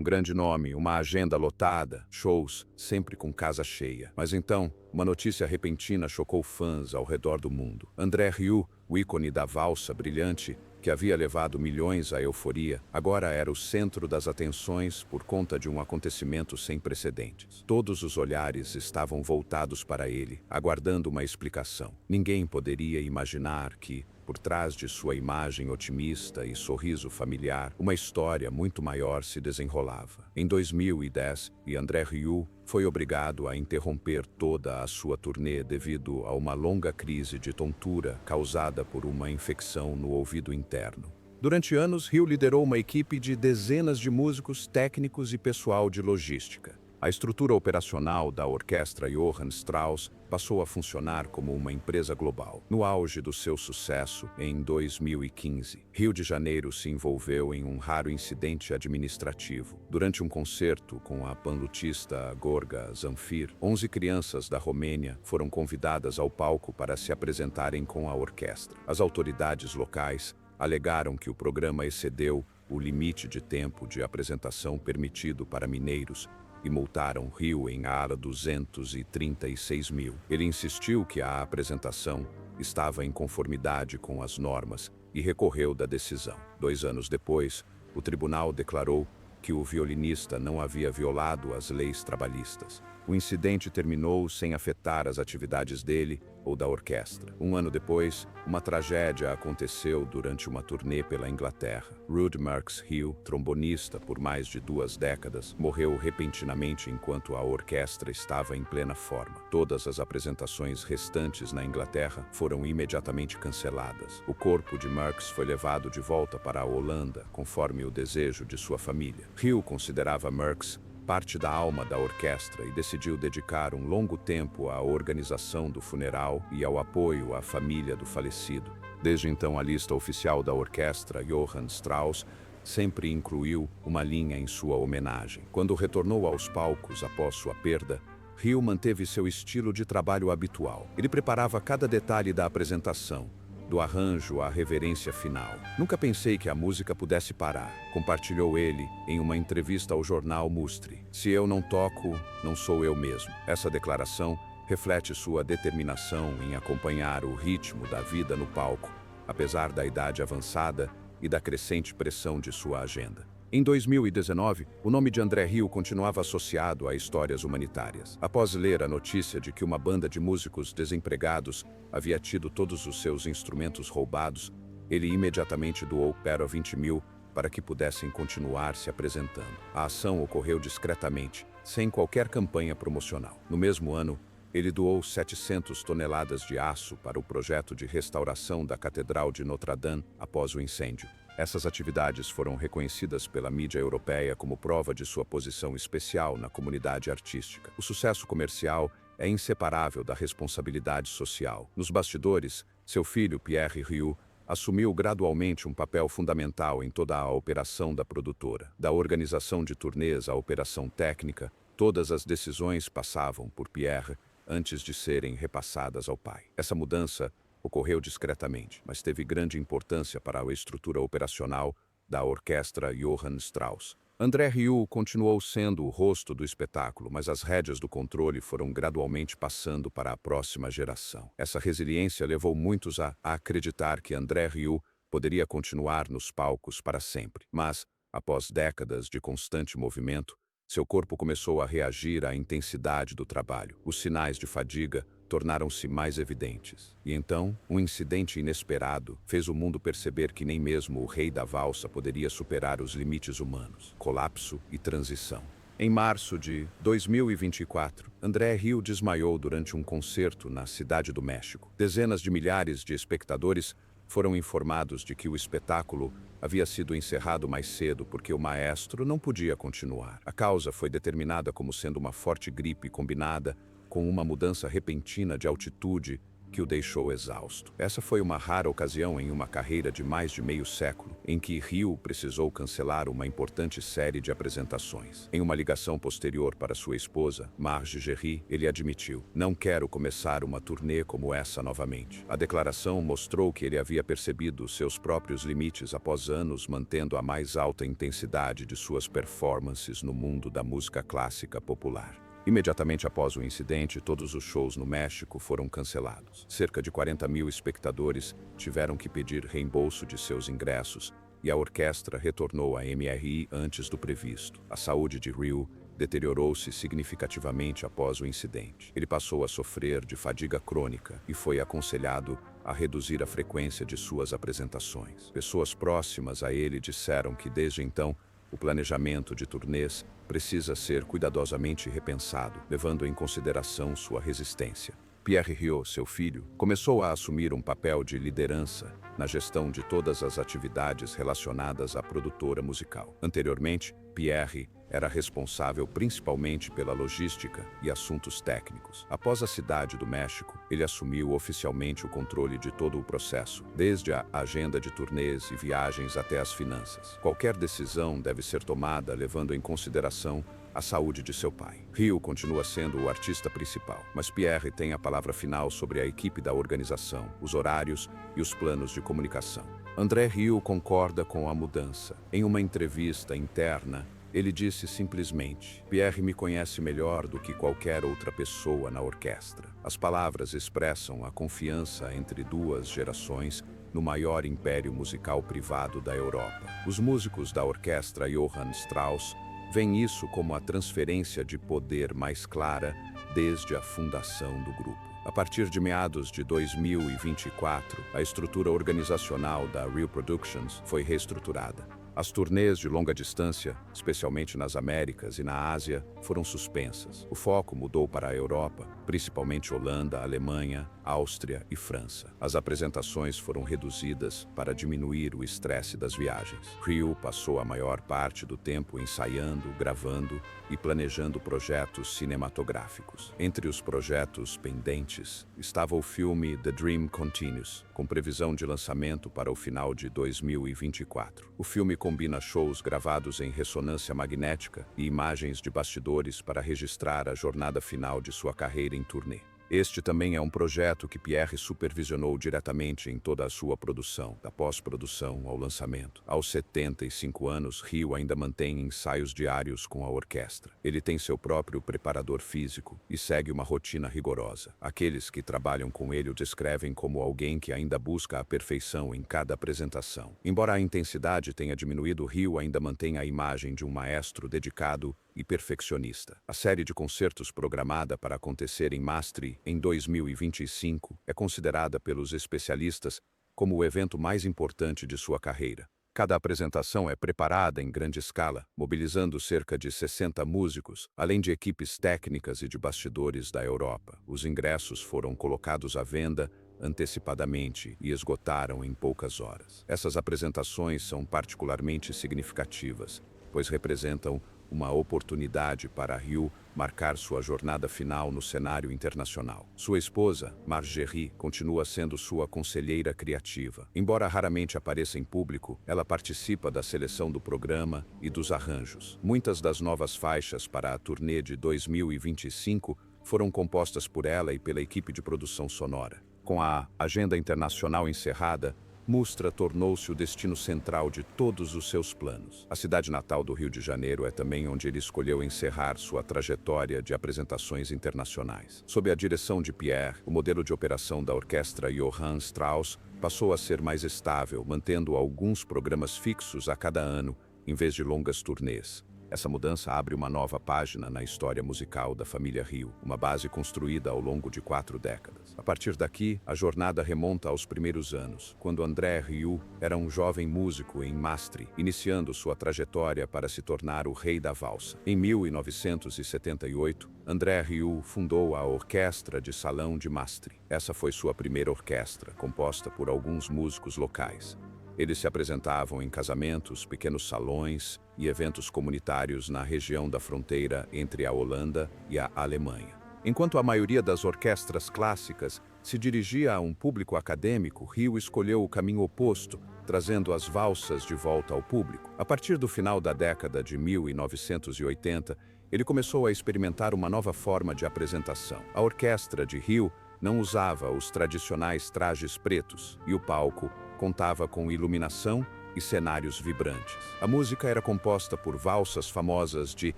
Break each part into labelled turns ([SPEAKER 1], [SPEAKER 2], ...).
[SPEAKER 1] um grande nome, uma agenda lotada, shows, sempre com casa cheia. Mas então, uma notícia repentina chocou fãs ao redor do mundo. André Rieu, o ícone da valsa brilhante, que havia levado milhões à euforia, agora era o centro das atenções por conta de um acontecimento sem precedentes. Todos os olhares estavam voltados para ele, aguardando uma explicação. Ninguém poderia imaginar que, por trás de sua imagem otimista e sorriso familiar, uma história muito maior se desenrolava. Em 2010, André Rieu foi obrigado a interromper toda a sua turnê devido a uma longa crise de tontura causada por uma infecção no ouvido interno. Durante anos, Rieu liderou uma equipe de dezenas de músicos, técnicos e pessoal de logística. A estrutura operacional da orquestra Johann Strauss passou a funcionar como uma empresa global. No auge do seu sucesso, em 2015, Rio de Janeiro se envolveu em um raro incidente administrativo. Durante um concerto com a panlutista Gorga Zamfir, 11 crianças da Romênia foram convidadas ao palco para se apresentarem com a orquestra. As autoridades locais alegaram que o programa excedeu o limite de tempo de apresentação permitido para mineiros e multaram Rio em ARA 236 mil. Ele insistiu que a apresentação estava em conformidade com as normas e recorreu da decisão. 2 anos depois, o tribunal declarou que o violinista não havia violado as leis trabalhistas. O incidente terminou sem afetar as atividades dele ou da orquestra. 1 ano depois, uma tragédia aconteceu durante uma turnê pela Inglaterra. Ruud Marx Rieu, trombonista por mais de 2 décadas, morreu repentinamente enquanto a orquestra estava em plena forma. Todas as apresentações restantes na Inglaterra foram imediatamente canceladas. O corpo de Marx foi levado de volta para a Holanda, conforme o desejo de sua família. Rieu considerava Marx parte da alma da orquestra e decidiu dedicar um longo tempo à organização do funeral e ao apoio à família do falecido. Desde então, a lista oficial da orquestra Johann Strauss sempre incluiu uma linha em sua homenagem. Quando retornou aos palcos após sua perda, Rieu manteve seu estilo de trabalho habitual. Ele preparava cada detalhe da apresentação, do arranjo à reverência final. Nunca pensei que a música pudesse parar, compartilhou ele em uma entrevista ao jornal Mustre. Se eu não toco, não sou eu mesmo. Essa declaração reflete sua determinação em acompanhar o ritmo da vida no palco, apesar da idade avançada e da crescente pressão de sua agenda. Em 2019, o nome de André Rieu continuava associado a histórias humanitárias. Após ler a notícia de que uma banda de músicos desempregados havia tido todos os seus instrumentos roubados, ele imediatamente doou para 20 mil para que pudessem continuar se apresentando. A ação ocorreu discretamente, sem qualquer campanha promocional. No mesmo ano, ele doou 700 toneladas de aço para o projeto de restauração da Catedral de Notre-Dame após o incêndio. Essas atividades foram reconhecidas pela mídia europeia como prova de sua posição especial na comunidade artística. O sucesso comercial é inseparável da responsabilidade social. Nos bastidores, seu filho, Pierre Rieu, assumiu gradualmente um papel fundamental em toda a operação da produtora. Da organização de turnês à operação técnica, todas as decisões passavam por Pierre antes de serem repassadas ao pai. Essa mudança ocorreu discretamente, mas teve grande importância para a estrutura operacional da orquestra Johann Strauss. André Rieu continuou sendo o rosto do espetáculo, mas as rédeas do controle foram gradualmente passando para a próxima geração. Essa resiliência levou muitos a acreditar que André Rieu poderia continuar nos palcos para sempre. Mas, após décadas de constante movimento, seu corpo começou a reagir à intensidade do trabalho. Os sinais de fadiga tornaram-se mais evidentes. E então, um incidente inesperado fez o mundo perceber que nem mesmo o rei da valsa poderia superar os limites humanos. Colapso e transição. Em março de 2024, André Rieu desmaiou durante um concerto na Cidade do México. Dezenas de milhares de espectadores foram informados de que o espetáculo havia sido encerrado mais cedo porque o maestro não podia continuar. A causa foi determinada como sendo uma forte gripe combinada com uma mudança repentina de altitude que o deixou exausto. Essa foi uma rara ocasião em uma carreira de mais de meio século em que Ryu precisou cancelar uma importante série de apresentações. Em uma ligação posterior para sua esposa, Marjorie, ele admitiu: "Não quero começar uma turnê como essa novamente." A declaração mostrou que ele havia percebido seus próprios limites após anos mantendo a mais alta intensidade de suas performances no mundo da música clássica popular. Imediatamente após o incidente, todos os shows no México foram cancelados. Cerca de 40 mil espectadores tiveram que pedir reembolso de seus ingressos e a orquestra retornou à MRI antes do previsto. A saúde de Ryu deteriorou-se significativamente após o incidente. Ele passou a sofrer de fadiga crônica e foi aconselhado a reduzir a frequência de suas apresentações. Pessoas próximas a ele disseram que, desde então, o planejamento de turnês precisa ser cuidadosamente repensado, levando em consideração sua resistência. Pierre Ryu, seu filho, começou a assumir um papel de liderança na gestão de todas as atividades relacionadas à produtora musical. Anteriormente, Pierre era responsável principalmente pela logística e assuntos técnicos. Após a Cidade do México, ele assumiu oficialmente o controle de todo o processo, desde a agenda de turnês e viagens até as finanças. Qualquer decisão deve ser tomada levando em consideração a saúde de seu pai. Ryu continua sendo o artista principal, mas Pierre tem a palavra final sobre a equipe da organização, os horários e os planos de comunicação. André Ryu concorda com a mudança. Em uma entrevista interna, ele disse simplesmente: "Pierre me conhece melhor do que qualquer outra pessoa na orquestra." As palavras expressam a confiança entre duas gerações no maior império musical privado da Europa. Os músicos da orquestra Johann Strauss veem isso como a transferência de poder mais clara desde a fundação do grupo. A partir de meados de 2024, a estrutura organizacional da Ryu Productions foi reestruturada. As turnês de longa distância, especialmente nas Américas e na Ásia, foram suspensas. O foco mudou para a Europa, principalmente Holanda, Alemanha, Áustria e França. As apresentações foram reduzidas para diminuir o estresse das viagens. Ryu passou a maior parte do tempo ensaiando, gravando e planejando projetos cinematográficos. Entre os projetos pendentes estava o filme The Dream Continues, com previsão de lançamento para o final de 2024. O filme combina shows gravados em ressonância magnética e imagens de bastidores para registrar a jornada final de sua carreira em turnê. Este também é um projeto que Pierre supervisionou diretamente em toda a sua produção, da pós-produção ao lançamento. Aos 75 anos, Ryu ainda mantém ensaios diários com a orquestra. Ele tem seu próprio preparador físico e segue uma rotina rigorosa. Aqueles que trabalham com ele o descrevem como alguém que ainda busca a perfeição em cada apresentação. Embora a intensidade tenha diminuído, Ryu ainda mantém a imagem de um maestro dedicado e perfeccionista. A série de concertos programada para acontecer em Maastricht em 2025 é considerada pelos especialistas como o evento mais importante de sua carreira. Cada apresentação é preparada em grande escala, mobilizando cerca de 60 músicos, além de equipes técnicas e de bastidores da Europa. Os ingressos foram colocados à venda antecipadamente e esgotaram em poucas horas. Essas apresentações são particularmente significativas, pois representam uma oportunidade para Ryu marcar sua jornada final no cenário internacional. Sua esposa, Marjorie, continua sendo sua conselheira criativa. Embora raramente apareça em público, ela participa da seleção do programa e dos arranjos. Muitas das novas faixas para a turnê de 2025 foram compostas por ela e pela equipe de produção sonora. Com a agenda internacional encerrada, Mustra tornou-se o destino central de todos os seus planos. A cidade natal do Rio de Janeiro é também onde ele escolheu encerrar sua trajetória de apresentações internacionais. Sob a direção de Pierre, o modelo de operação da orquestra Johann Strauss passou a ser mais estável, mantendo alguns programas fixos a cada ano, em vez de longas turnês. Essa mudança abre uma nova página na história musical da família Ryu, uma base construída ao longo de 4 décadas. A partir daqui, a jornada remonta aos primeiros anos, quando André Ryu era um jovem músico em Maastricht, iniciando sua trajetória para se tornar o rei da valsa. Em 1978, André Ryu fundou a Orquestra de Salão de Maastricht. Essa foi sua primeira orquestra, composta por alguns músicos locais. Eles se apresentavam em casamentos, pequenos salões e eventos comunitários na região da fronteira entre a Holanda e a Alemanha. Enquanto a maioria das orquestras clássicas se dirigia a um público acadêmico, Rio escolheu o caminho oposto, trazendo as valsas de volta ao público. A partir do final da década de 1980, ele começou a experimentar uma nova forma de apresentação. A orquestra de Rio não usava os tradicionais trajes pretos e o palco contava com iluminação e cenários vibrantes. A música era composta por valsas famosas de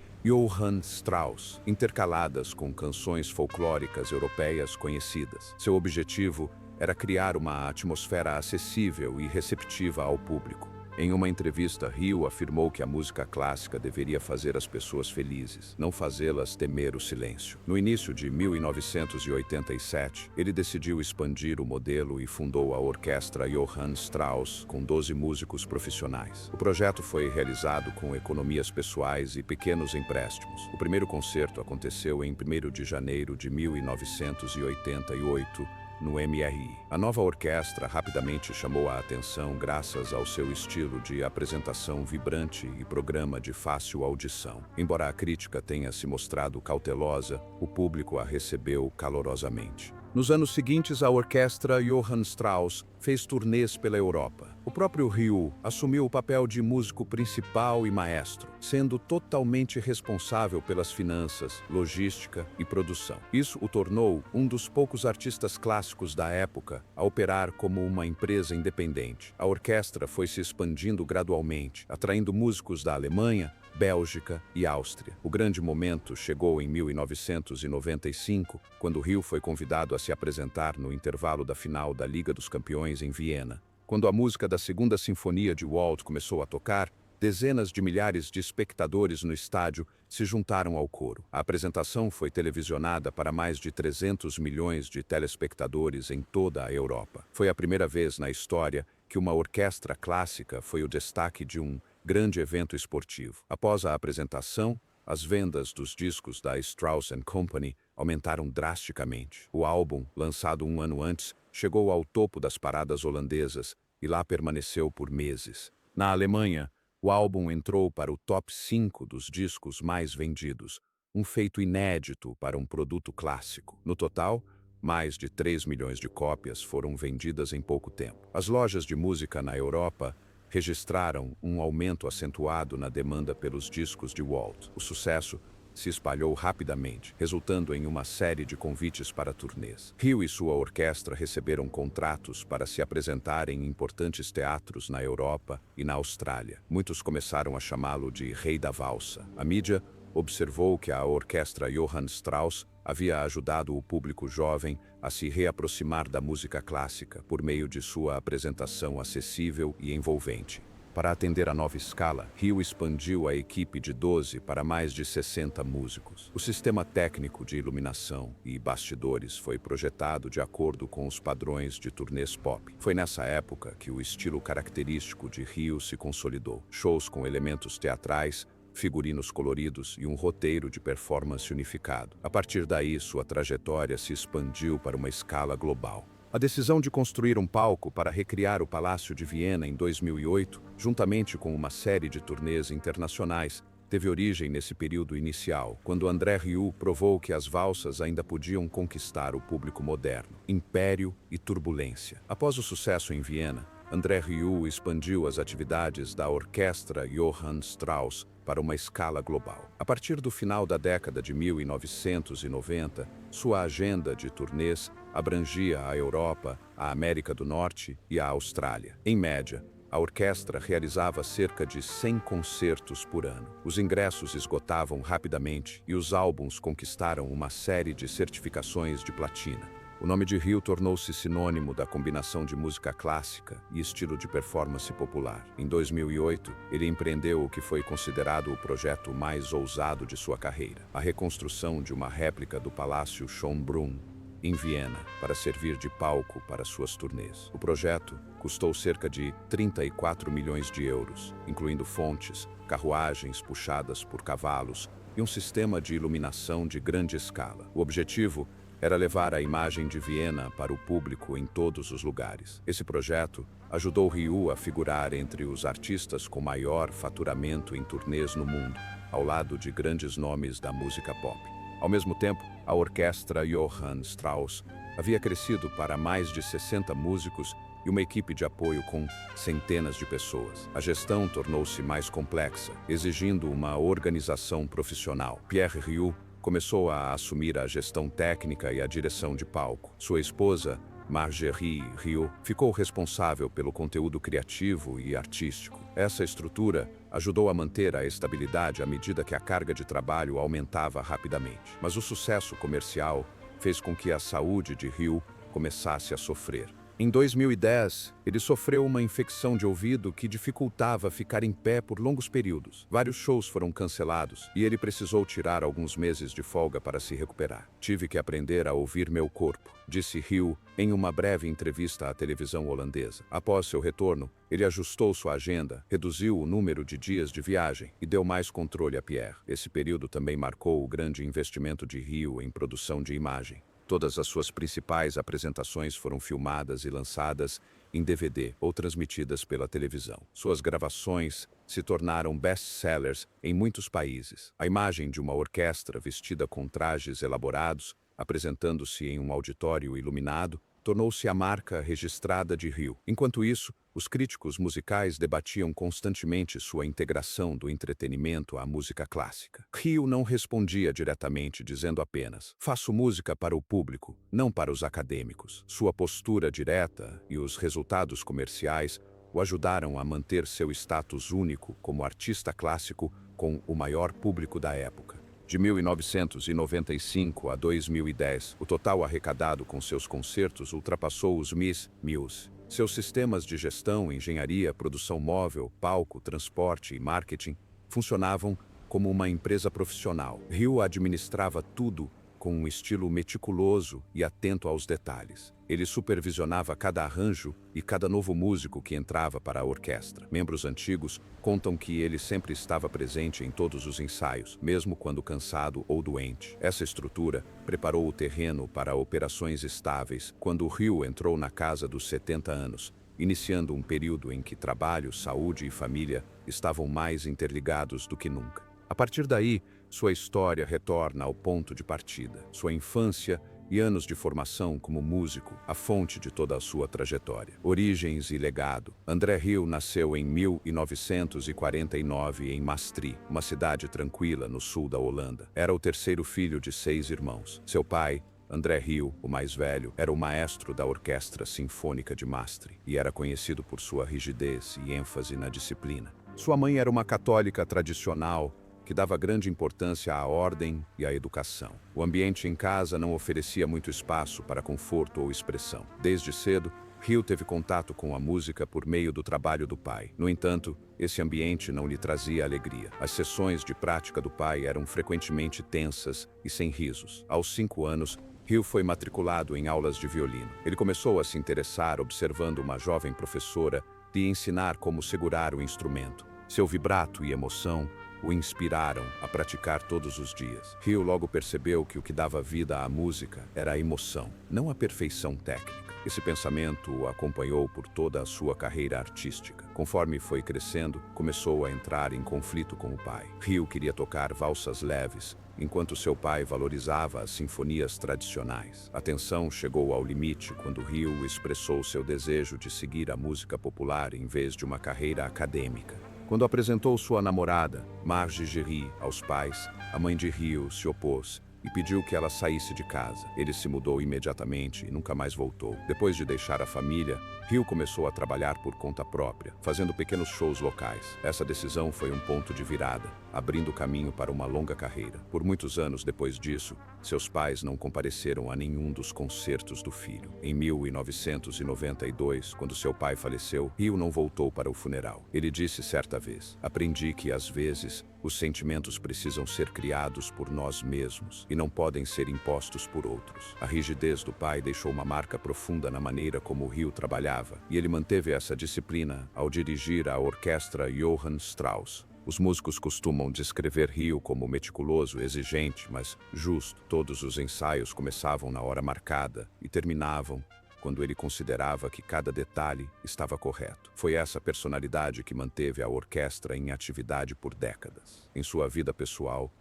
[SPEAKER 1] Johann Strauss, intercaladas com canções folclóricas europeias conhecidas. Seu objetivo era criar uma atmosfera acessível e receptiva ao público. Em uma entrevista, Rio afirmou que a música clássica deveria fazer as pessoas felizes, não fazê-las temer o silêncio. No início de 1987, ele decidiu expandir o modelo e fundou a Orquestra Johann Strauss, com 12 músicos profissionais. O projeto foi realizado com economias pessoais e pequenos empréstimos. O primeiro concerto aconteceu em 1º de janeiro de 1988, no MRI. A nova orquestra rapidamente chamou a atenção graças ao seu estilo de apresentação vibrante e programa de fácil audição. Embora a crítica tenha se mostrado cautelosa, o público a recebeu calorosamente. Nos anos seguintes, a orquestra Johann Strauss fez turnês pela Europa. O próprio Rio assumiu o papel de músico principal e maestro, sendo totalmente responsável pelas finanças, logística e produção. Isso o tornou um dos poucos artistas clássicos da época a operar como uma empresa independente. A orquestra foi se expandindo gradualmente, atraindo músicos da Alemanha, Bélgica e Áustria. O grande momento chegou em 1995, quando Rio foi convidado a se apresentar no intervalo da final da Liga dos Campeões em Viena. Quando a música da Segunda Sinfonia de Walt começou a tocar, dezenas de milhares de espectadores no estádio se juntaram ao coro. A apresentação foi televisionada para mais de 300 milhões de telespectadores em toda a Europa. Foi a primeira vez na história que uma orquestra clássica foi o destaque de um grande evento esportivo. Após a apresentação, as vendas dos discos da Strauss Company aumentaram drasticamente. O álbum, lançado um ano antes, chegou ao topo das paradas holandesas e lá permaneceu por meses. Na Alemanha, o álbum entrou para o top 5 dos discos mais vendidos, um feito inédito para um produto clássico. No total, mais de 3 milhões de cópias foram vendidas em pouco tempo. As lojas de música na Europa registraram um aumento acentuado na demanda pelos discos de Walt. O sucesso se espalhou rapidamente, resultando em uma série de convites para turnês. Rio e sua orquestra receberam contratos para se apresentarem em importantes teatros na Europa e na Austrália. Muitos começaram a chamá-lo de Rei da Valsa. A mídia observou que a orquestra Johann Strauss havia ajudado o público jovem a se reaproximar da música clássica por meio de sua apresentação acessível e envolvente. Para atender a nova escala, Rio expandiu a equipe de 12 para mais de 60 músicos. O sistema técnico de iluminação e bastidores foi projetado de acordo com os padrões de turnês pop. Foi nessa época que o estilo característico de Rio se consolidou. Shows com elementos teatrais, figurinos coloridos e um roteiro de performance unificado. A partir daí, sua trajetória se expandiu para uma escala global. A decisão de construir um palco para recriar o Palácio de Viena em 2008, juntamente com uma série de turnês internacionais, teve origem nesse período inicial, quando André Rieu provou que as valsas ainda podiam conquistar o público moderno. Império e turbulência. Após o sucesso em Viena, André Rieu expandiu as atividades da orquestra Johann Strauss para uma escala global. A partir do final da década de 1990, sua agenda de turnês abrangia a Europa, a América do Norte e a Austrália. Em média, a orquestra realizava cerca de 100 concertos por ano. Os ingressos esgotavam rapidamente e os álbuns conquistaram uma série de certificações de platina. O nome de Rio tornou-se sinônimo da combinação de música clássica e estilo de performance popular. Em 2008, ele empreendeu o que foi considerado o projeto mais ousado de sua carreira: a reconstrução de uma réplica do Palácio Schönbrunn, em Viena, para servir de palco para suas turnês. O projeto custou cerca de 34 milhões de euros, incluindo fontes, carruagens puxadas por cavalos e um sistema de iluminação de grande escala. O objetivo era levar a imagem de Viena para o público em todos os lugares. Esse projeto ajudou Rieu a figurar entre os artistas com maior faturamento em turnês no mundo, ao lado de grandes nomes da música pop. Ao mesmo tempo, a orquestra Johann Strauss havia crescido para mais de 60 músicos e uma equipe de apoio com centenas de pessoas. A gestão tornou-se mais complexa, exigindo uma organização profissional. Pierre Rieu começou a assumir a gestão técnica e a direção de palco. Sua esposa, Margerie Rieu, ficou responsável pelo conteúdo criativo e artístico. Essa estrutura ajudou a manter a estabilidade à medida que a carga de trabalho aumentava rapidamente. Mas o sucesso comercial fez com que a saúde de Rieu começasse a sofrer. Em 2010, ele sofreu uma infecção de ouvido que dificultava ficar em pé por longos períodos. Vários shows foram cancelados e ele precisou tirar alguns meses de folga para se recuperar. "Tive que aprender a ouvir meu corpo", disse Rieu em uma breve entrevista à televisão holandesa. Após seu retorno, ele ajustou sua agenda, reduziu o número de dias de viagem e deu mais controle a Pierre. Esse período também marcou o grande investimento de Rieu em produção de imagem. Todas as suas principais apresentações foram filmadas e lançadas em DVD ou transmitidas pela televisão. Suas gravações se tornaram best-sellers em muitos países. A imagem de uma orquestra vestida com trajes elaborados, apresentando-se em um auditório iluminado, tornou-se a marca registrada de Rieu. Enquanto isso, os críticos musicais debatiam constantemente sua integração do entretenimento à música clássica. Rieu não respondia diretamente, dizendo apenas: "Faço música para o público, não para os acadêmicos." Sua postura direta e os resultados comerciais o ajudaram a manter seu status único como artista clássico com o maior público da época. De 1995 a 2010, o total arrecadado com seus concertos ultrapassou os mil. Seus sistemas de gestão, engenharia, produção móvel, palco, transporte e marketing funcionavam como uma empresa profissional. Rieu administrava tudo com um estilo meticuloso e atento aos detalhes. Ele supervisionava cada arranjo e cada novo músico que entrava para a orquestra. Membros antigos contam que ele sempre estava presente em todos os ensaios, mesmo quando cansado ou doente. Essa estrutura preparou o terreno para operações estáveis quando Rieu entrou na casa dos 70 anos, iniciando um período em que trabalho, saúde e família estavam mais interligados do que nunca. A partir daí, sua história retorna ao ponto de partida. Sua infância e anos de formação como músico, a fonte de toda a sua trajetória. Origens e legado. André Rieu nasceu em 1949 em Maastricht, uma cidade tranquila no sul da Holanda. Era o terceiro filho de 6 irmãos. Seu pai, André Rieu, o mais velho, era o maestro da Orquestra Sinfônica de Maastricht e era conhecido por sua rigidez e ênfase na disciplina. Sua mãe era uma católica tradicional que dava grande importância à ordem e à educação. O ambiente em casa não oferecia muito espaço para conforto ou expressão. Desde cedo, Rieu teve contato com a música por meio do trabalho do pai. No entanto, esse ambiente não lhe trazia alegria. As sessões de prática do pai eram frequentemente tensas e sem risos. Aos 5 anos, Rieu foi matriculado em aulas de violino. Ele começou a se interessar observando uma jovem professora lhe ensinar como segurar o instrumento. Seu vibrato e emoção o inspiraram a praticar todos os dias. Rieu logo percebeu que o que dava vida à música era a emoção, não a perfeição técnica. Esse pensamento o acompanhou por toda a sua carreira artística. Conforme foi crescendo, começou a entrar em conflito com o pai. Rieu queria tocar valsas leves, enquanto seu pai valorizava as sinfonias tradicionais. A tensão chegou ao limite quando Rieu expressou seu desejo de seguir a música popular em vez de uma carreira acadêmica. Quando apresentou sua namorada, Margerie, aos pais, a mãe de Rieu se opôs e pediu que ela saísse de casa. Ele se mudou imediatamente e nunca mais voltou. Depois de deixar a família, Rieu começou a trabalhar por conta própria, fazendo pequenos shows locais. Essa decisão foi um ponto de virada, abrindo caminho para uma longa carreira. Por muitos anos depois disso, seus pais não compareceram a nenhum dos concertos do filho. Em 1992, quando seu pai faleceu, Rieu não voltou para o funeral. Ele disse certa vez: "Aprendi que às vezes os sentimentos precisam ser criados por nós mesmos e não podem ser impostos por outros." A rigidez do pai deixou uma marca profunda na maneira como Rieu trabalhava, e ele manteve essa disciplina ao dirigir a orquestra Johann Strauss. Os músicos costumam descrever Rieu como meticuloso, exigente, mas justo. Todos os ensaios começavam na hora marcada e terminavam quando ele considerava que cada detalhe estava correto. Foi essa personalidade que manteve a orquestra em atividade por décadas. Em sua vida pessoal,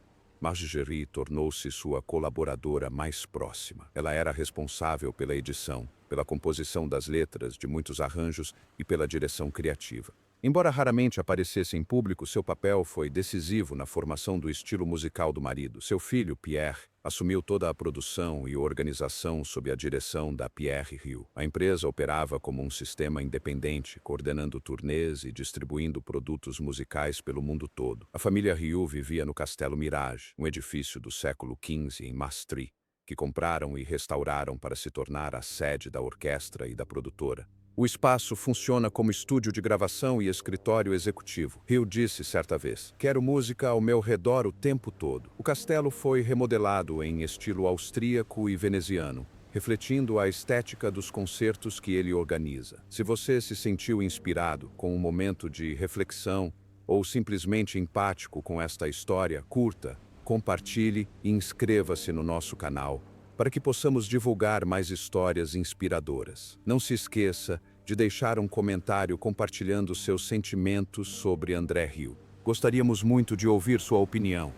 [SPEAKER 1] Marjorie tornou-se sua colaboradora mais próxima. Ela era responsável pela edição, pela composição das letras de muitos arranjos e pela direção criativa. Embora raramente aparecesse em público, seu papel foi decisivo na formação do estilo musical do marido. Seu filho, Pierre, assumiu toda a produção e organização sob a direção da Pierre Ryu. A empresa operava como um sistema independente, coordenando turnês e distribuindo produtos musicais pelo mundo todo. A família Ryu vivia no Castelo Mirage, um edifício do século XV em Maastricht, que compraram e restauraram para se tornar a sede da orquestra e da produtora. O espaço funciona como estúdio de gravação e escritório executivo. Ryu disse certa vez: "Quero música ao meu redor o tempo todo." O castelo foi remodelado em estilo austríaco e veneziano, refletindo a estética dos concertos que ele organiza. Se você se sentiu inspirado com um momento de reflexão ou simplesmente empático com esta história, curta, compartilhe e inscreva-se no nosso canal para que possamos divulgar mais histórias inspiradoras. Não se esqueça de deixar um comentário compartilhando seus sentimentos sobre André Ryu. Gostaríamos muito de ouvir sua opinião.